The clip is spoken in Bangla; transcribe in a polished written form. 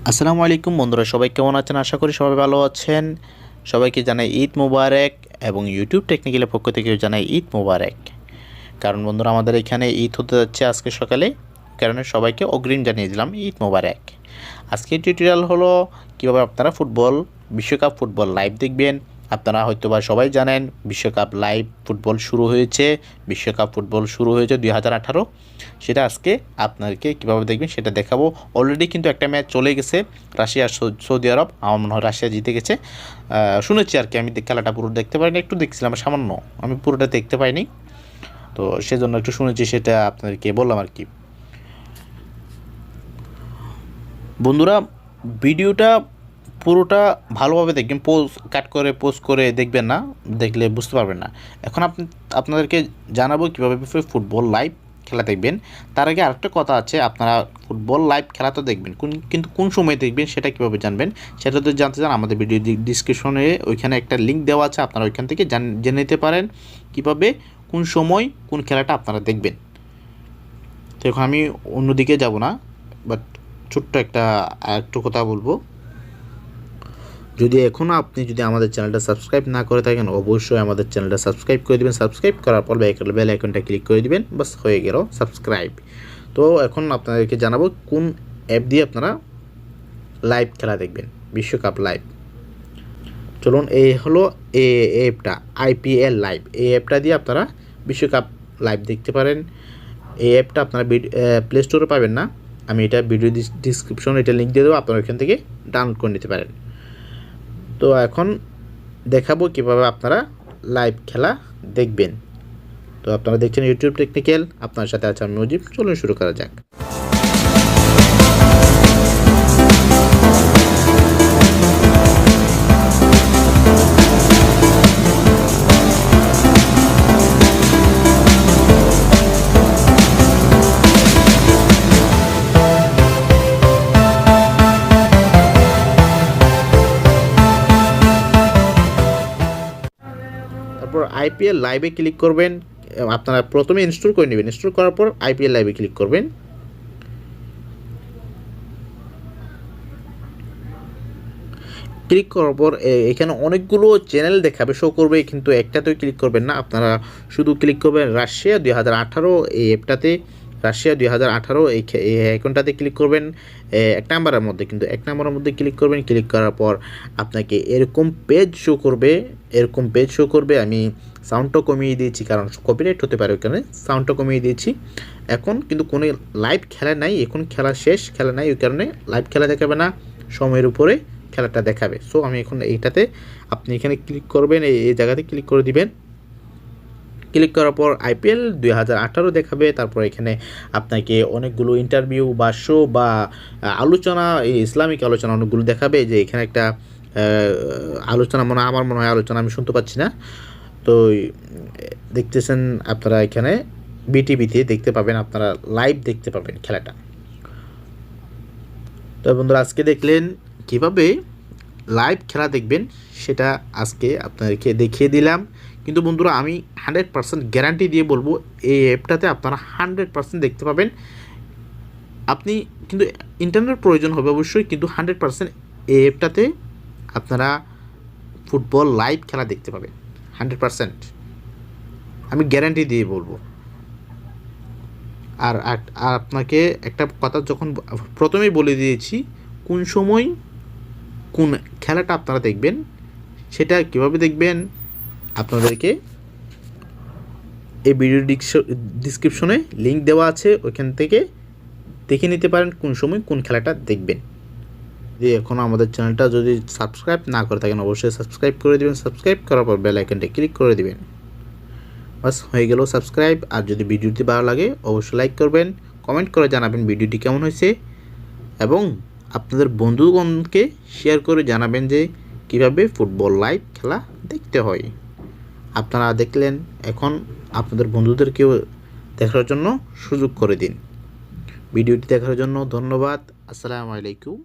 আসসালামু আলাইকুম বন্ধুরা, সবাই কেমন আছেন? আশা করি সবাই ভালো আছেন। সবাইকে জানাই ঈদ মোবারক এবং ইউটিউব টেকনিক্যালের পক্ষ থেকেও জানাই ঈদ মোবারক। কারণ বন্ধুরা, আমাদের এখানে ঈদ হতে যাচ্ছে আজকে সকালে, কারণে সবাইকে অগ্রিম জানিয়ে দিলাম ঈদ মোবারক। আজকের টিউটোরিয়াল হলো কীভাবে আপনারা বিশ্বকাপ ফুটবল লাইভ দেখবেন। আপনারা হয়তোবা সবাই জানেন বিশ্বকাপ লাইভ ফুটবল শুরু হয়েছে। বিশ্বকাপ ফুটবল শুরু হয়েছে 2018। সেটা আজকে আপনাদেরকে কীভাবে দেখবেন সেটা দেখাবো। অলরেডি কিন্তু একটা ম্যাচ চলে গেছে, রাশিয়া সৌদি আরব। আমার মনে হয় রাশিয়া জিতে গেছে, শুনেছি আর কি। আমি খেলাটা পুরো দেখতে পাইনি, একটু দেখছিলাম সামান্য, আমি পুরোটা দেখতে পাইনি। তো সেজন্য একটু শুনেছি, সেটা আপনাদেরকে বললাম আর কি। বন্ধুরা, ভিডিওটা পুরোটা ভালোভাবে দেখবেন, কাট করে দেখবেন না, দেখলে বুঝতে পারবেন না। এখন আপনাদেরকে জানাবো কীভাবে ফুটবল লাইভ খেলা দেখবেন। তার আগে আরেকটা কথা আছে, আপনারা ফুটবল লাইভ খেলা তো দেখবেন, কিন্তু কোন সময় দেখবেন সেটা কীভাবে জানবেন, সেটা যদি জানতে চান আমাদের ভিডিও ডিসক্রিপশনে ওইখানে একটা লিঙ্ক দেওয়া আছে, আপনারা ওইখান থেকে জেনে নিতে পারেন কীভাবে কোন সময় কোন খেলাটা আপনারা দেখবেন। তো এখন আমি অন্যদিকে যাব না, বাট ছোট্ট একটু কথা বলবো। আপনি যদি আমাদের চ্যানেলটা সাবস্ক্রাইব না করে থাকেন, অবশ্যই আমাদের চ্যানেলটা সাবস্ক্রাইব করে দিবেন। সাবস্ক্রাইব করার পর বেল আইকনটা ক্লিক করে দিবেন, বাস হয়ে গেল সাবস্ক্রাইব। তো এখন আপনাদেরকে জানাবো কোন অ্যাপ দিয়ে আপনারা লাইভ খেলা দেখবেন, বিশ্বকাপ লাইভ। চলুন, এই হলো এই অ্যাপটা, IPL লাইভ। এই অ্যাপটা দিয়ে আপনারা বিশ্বকাপ লাইভ দেখতে পারেন। এই অ্যাপটা আপনারা প্লে স্টোরে পাবেন না, আমি এটা ভিডিও ডিসক্রিপশনে এটা লিঙ্ক দিয়ে দেবো, আপনারা ওইখান থেকে ডাউনলোড করে নিতে পারেন। তো এখন দেখাবো কীভাবে আপনারা লাইভ খেলা দেখবেন। তো আপনারা দেখছেন ইউটিউব টেকনিক্যাল, আপনার সাথে আছে আমি মুজিব। চলুন শুরু করা যাক। তারপর IPL লাইভে ক্লিক করবেন। আপনারা প্রথমে ইনস্টল করে নেবেন, ইনস্টল করার পর IPL লাইভে ক্লিক করবেন। ক্লিক করার পর এখানে অনেকগুলো চ্যানেল দেখাবে, শো করবে, কিন্তু একটাতেও ক্লিক করবেন না। আপনারা শুধু ক্লিক করবেন রাশিয়া 2018 এই অ্যাপটাতে। রাশিয়া 2018 এই আইকনটাতে ক্লিক করবেন, এক নাম্বারের মধ্যে, কিন্তু এক নাম্বারের মধ্যে ক্লিক করবেন। ক্লিক করার পর আপনাকে এরকম পেজ শো করবে। আমি সাউন্ডটা কমিয়ে দিয়েছি, কারণ কপিরাইট হতে পারে, ওইখানে সাউন্ডটা কমিয়ে দিয়েছি। এখন কিন্তু কোনো লাইভ খেলা নাই, এখন খেলা শেষ, খেলা নাই, ওই কারণে লাইভ খেলা দেখাবে না, সময়ের উপরে খেলাটা দেখাবে। সো আমি এখন এইটাতে, আপনি এখানে ক্লিক করবেন, এই জায়গাতে ক্লিক করে দিবেন। ক্লিক করার পর IPL 2018 দেখাবে। তারপর এখানে আপনাকে অনেকগুলো ইন্টারভিউ বা শো বা আলোচনা, এই ইসলামিক আলোচনা অনেকগুলো দেখাবে। যে এখানে একটা আলোচনা, আমার মনে হয় আলোচনা, আমি শুনতে পাচ্ছি না। তো দেখতেছেন আপনারা, এখানে বিটিভিতে দেখতে পাবেন, আপনারা লাইভ দেখতে পাবেন খেলাটা। তো বন্ধুরা, আজকে দেখলেন কীভাবে লাইভ খেলা দেখবেন, সেটা আজকে আপনাদেরকে দেখিয়ে দিলাম। কিন্তু বন্ধুরা, আমি 100% গ্যারান্টি দিয়ে বলবো, এই অ্যাপটাতে আপনারা 100% দেখতে পাবেন। আপনি কিন্তু ইন্টারনেট প্রয়োজন হবে অবশ্যই, কিন্তু 100% এই অ্যাপটাতে আপনারা ফুটবল লাইভ খেলা দেখতে পাবেন 100%, আমি গ্যারান্টি দিয়ে বলবো। আর আপনাকে একটা কথা যখন প্রথমেই বলে দিয়েছি, কোন সময় কোন খেলাটা আপনারা দেখবেন, সেটা কিভাবে দেখবেন আপনাদেরকে এই ভিডিও ডিসক্রিপশনে লিঙ্ক দেওয়া আছে, ওইখান থেকে দেখে নিতে পারেন কোন সময় কোন খেলাটা দেখবেন। যে এখন আমাদের চ্যানেলটা যদি সাবস্ক্রাইব না করে থাকেন, অবশ্যই সাবস্ক্রাইব করে দেবেন। সাবস্ক্রাইব করার পর বেল আইকনটা ক্লিক করে দেবেন, বাস হয়ে গেল সাবস্ক্রাইব। আর যদি ভিডিওটি ভালো লাগে অবশ্যই লাইক করবেন, কমেন্ট করে জানাবেন ভিডিওটি কেমন হয়েছে, এবং আপনাদের বন্ধুগণকে শেয়ার করে জানাবেন যে কীভাবে ফুটবল লাইভ খেলা দেখতে হয়। আপনারা দেখলেন, এখন আপনাদের বন্ধুদেরকেও দেখার জন্য সুযোগ করে দিন। ভিডিওটি দেখার জন্য ধন্যবাদ। আসসালামু আলাইকুম।